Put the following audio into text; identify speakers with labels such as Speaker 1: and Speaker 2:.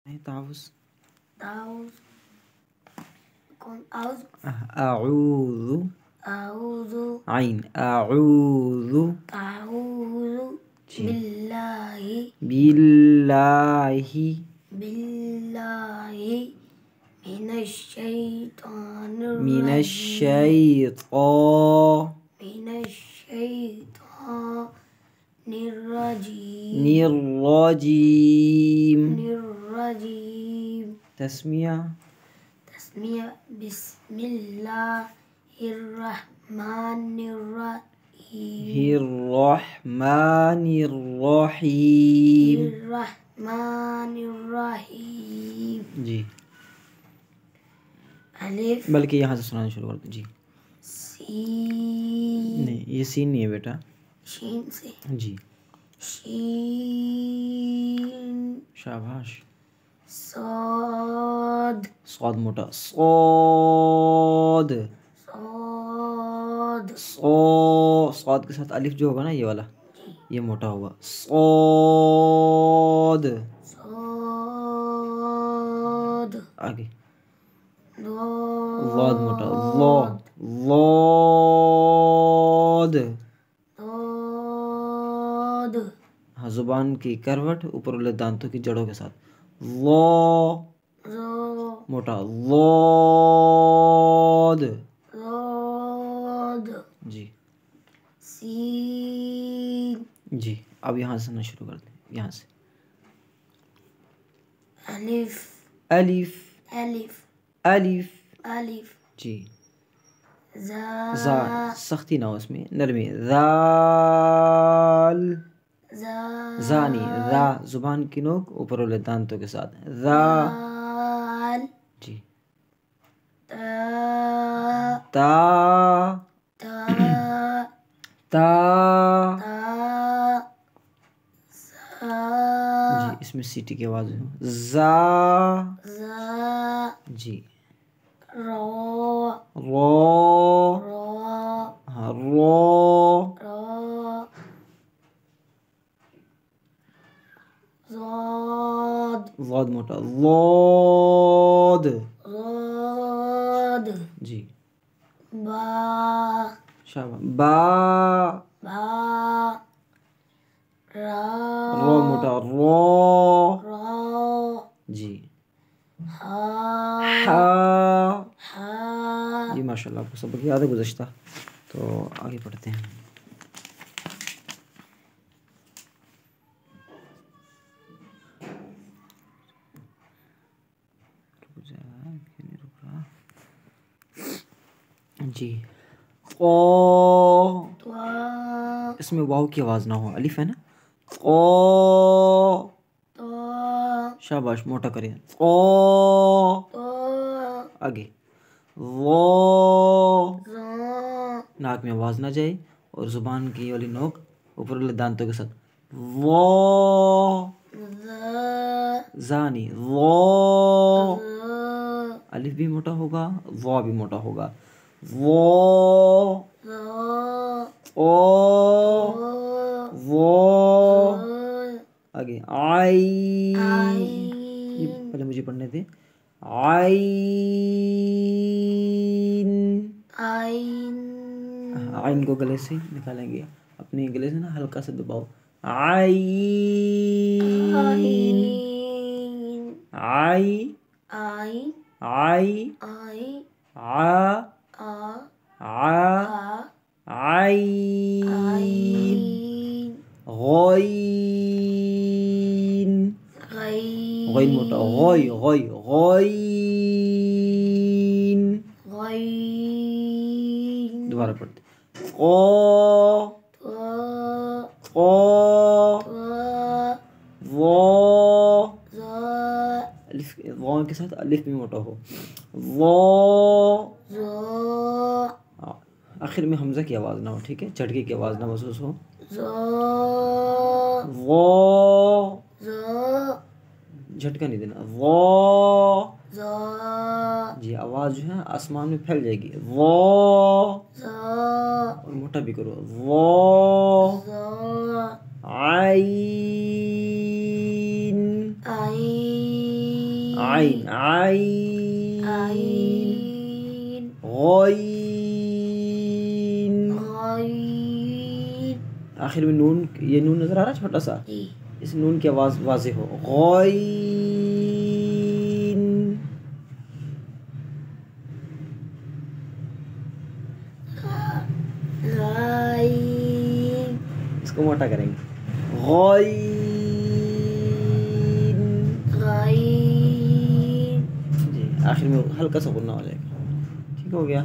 Speaker 1: ताउस
Speaker 2: ताउस कौन आउज
Speaker 1: अऊज़ु
Speaker 2: आउज़ु
Speaker 1: आइन अऊज़ु
Speaker 2: आउज़ु बिल्लाहि
Speaker 1: बिल्लाहि
Speaker 2: बिल्लाहि मिनश्शैतानिर
Speaker 1: निर्रजीम
Speaker 2: निर्रजीम
Speaker 1: तस्मिया
Speaker 2: बिस्मिल्लाहिर्रहमानिर्रहीम
Speaker 1: जी।
Speaker 2: अलिफ
Speaker 1: बल्कि यहाँ से सुनाना शुरू कर दो जी।
Speaker 2: सीन
Speaker 1: नहीं, ये सीन नहीं है बेटा।
Speaker 2: शीन से
Speaker 1: जी
Speaker 2: शीन
Speaker 1: शाबाश।
Speaker 2: सौद
Speaker 1: सौद मोटा सौद
Speaker 2: सौद
Speaker 1: सौद के साथ अलिफ जो होगा ना ये वाला ये मोटा होगा सौद।
Speaker 2: सौद
Speaker 1: आगे
Speaker 2: दौद
Speaker 1: लौद मोटा लौद।
Speaker 2: दौद
Speaker 1: हाँ जुबान की करवट ऊपर वाले दांतों की जड़ों के साथ लौ
Speaker 2: ज़ो
Speaker 1: मोटा लौद
Speaker 2: लौद
Speaker 1: जी।
Speaker 2: सीन
Speaker 1: जी अब यहाँ से सुनना शुरू कर दें। यहाँ से
Speaker 2: अलिफ
Speaker 1: अलिफ
Speaker 2: अलिफ
Speaker 1: अलिफ
Speaker 2: अलिफ
Speaker 1: जी।
Speaker 2: ज़ा
Speaker 1: जा सख्ती ना हो उसमें नरमी जाल जानी रा जुबान की नोक ऊपर वाले दांतों के साथ रा
Speaker 2: दाल
Speaker 1: जी।
Speaker 2: ता
Speaker 1: ता
Speaker 2: ता
Speaker 1: ता
Speaker 2: ता
Speaker 1: जी
Speaker 2: सा
Speaker 1: इसमें सीटी की आवाज है जा
Speaker 2: ज़ा
Speaker 1: जी।
Speaker 2: रो
Speaker 1: रो
Speaker 2: रो
Speaker 1: हाँ रो
Speaker 2: रो ज़ोद
Speaker 1: लौद मोटा लौद
Speaker 2: ज़ोद
Speaker 1: जी।
Speaker 2: बा
Speaker 1: शाबाश बा
Speaker 2: बा रा
Speaker 1: रो मोटा रो
Speaker 2: रो
Speaker 1: जी।
Speaker 2: हा
Speaker 1: हा
Speaker 2: हा
Speaker 1: जी माशाल्लाह आपको सबक याद है गुज़श्ता। तो आगे पढ़ते हैं। जी ओ
Speaker 2: त्वा
Speaker 1: इसमें वाव की आवाज़ ना हो अलिफ है ना ओ
Speaker 2: तो
Speaker 1: शाबाश मोटा करिए ओ
Speaker 2: तो
Speaker 1: आगे वो
Speaker 2: ज़ो
Speaker 1: नाक में आवाज़ ना जाए और ज़ुबान की वाली नोक ऊपर वाले दांतों के साथ वो जानी वो अलिफ भी मोटा होगा वो भी मोटा होगा वो ओ वो आगे आई ये पहले मुझे पढ़ने थे आइन आइन को गले से निकालेंगे अपने गले से ना हल्का सा दबाओ आइन आई आई आ आइन गॉइन गॉइन मोटा गॉइन दोबारा पढ़ते ओ वो अलिफ वो के साथ अलिफ भी मोटा हो वो आखिर में हमजा की आवाज़ ना हो ठीक है झटके की आवाज़ ना महसूस हो वो झटका नहीं देना वो जी आवाज़ जो है आसमान में फैल जाएगी वो और मोटा भी करो वो आइन आइन आइन
Speaker 2: आइन
Speaker 1: गौइन।
Speaker 2: गाइन
Speaker 1: आखिर में नून, ये नून नजर आ रहा है छोटा सा,
Speaker 2: जी
Speaker 1: इस नून की आवाज वाज़ेह हो। गौइन।
Speaker 2: गाइन
Speaker 1: इसको मोटा करेंगे। गौइन।
Speaker 2: गाइन
Speaker 1: जी आखिर में हल्का सा गुन्ना हो जाएगा। ठीक हो गया।